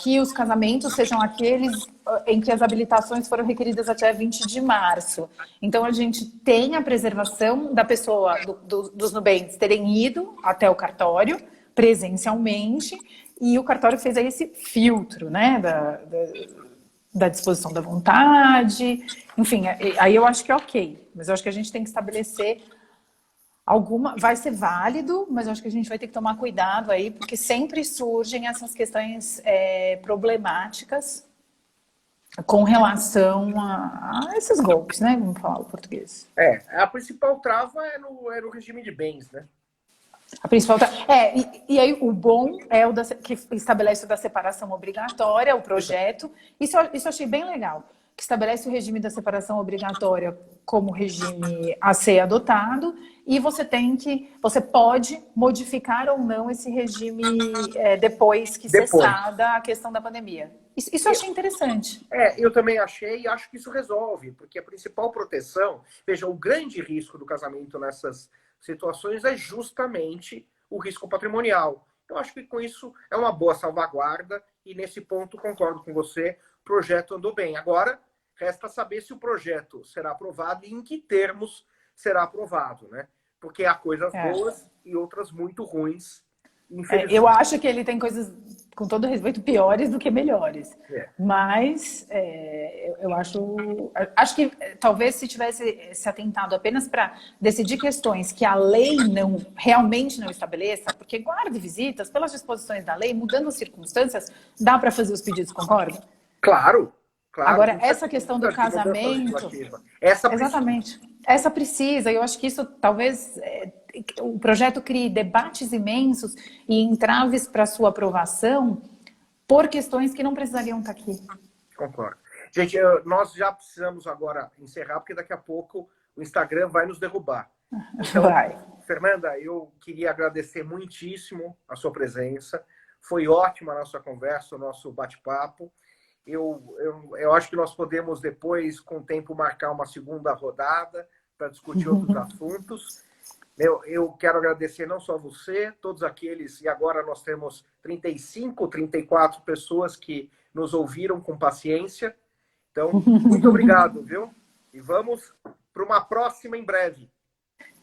que os casamentos sejam aqueles em que as habilitações foram requeridas até 20 de março. Então, a gente tem a preservação da pessoa, dos nubentes terem ido até o cartório presencialmente, e o cartório fez aí esse filtro, né, da disposição da vontade. Enfim, aí eu acho que é ok. Mas eu acho que a gente tem que estabelecer vai ser válido, mas eu acho que a gente vai ter que tomar cuidado aí, porque sempre surgem essas questões problemáticas com relação a esses golpes, né? Vamos falar o português. A principal trava é no regime de bens, né? A principal e aí o bom é que estabelece o da separação obrigatória, o projeto. Isso eu achei bem legal, que estabelece o regime da separação obrigatória como regime a ser adotado, e você pode modificar ou não esse regime depois que cessada a questão da pandemia. Isso eu achei interessante. Eu também achei, e acho que isso resolve, porque a principal proteção, veja, o grande risco do casamento nessas situações é justamente o risco patrimonial. Então, acho que com isso é uma boa salvaguarda, e nesse ponto concordo com você, o projeto andou bem. Agora, resta saber se o projeto será aprovado e em que termos será aprovado, né? Porque há coisas boas e outras muito ruins, infelizmente. Eu acho que ele tem coisas com todo respeito, piores do que melhores. É. Mas eu acho que talvez se tivesse se atentado apenas para decidir questões que a lei realmente não estabeleça, porque guarda e visitas, pelas disposições da lei, mudando as circunstâncias, dá para fazer os pedidos, concorda? Claro, claro. Agora, essa questão do casamento... Exatamente. Essa precisa, eu acho que isso talvez o projeto crie debates imensos e entraves para sua aprovação por questões que não precisariam estar aqui. Concordo. Gente, nós já precisamos agora encerrar, porque daqui a pouco o Instagram vai nos derrubar. Então, vai. Fernanda, eu queria agradecer muitíssimo a sua presença. Foi ótima a nossa conversa, o nosso bate-papo. Eu acho que nós podemos depois, com o tempo, marcar uma segunda rodada para discutir outros assuntos. Eu quero agradecer não só você, todos aqueles, e agora nós temos 35, 34 pessoas que nos ouviram com paciência. Então, muito obrigado, viu? E vamos para uma próxima em breve.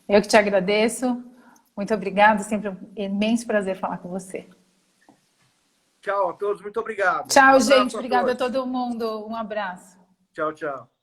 Eu que te agradeço. Muito obrigado, sempre um imenso prazer falar com você. Tchau a todos, muito obrigado. Tchau, gente. Obrigada a todo mundo. Um abraço. Tchau, tchau.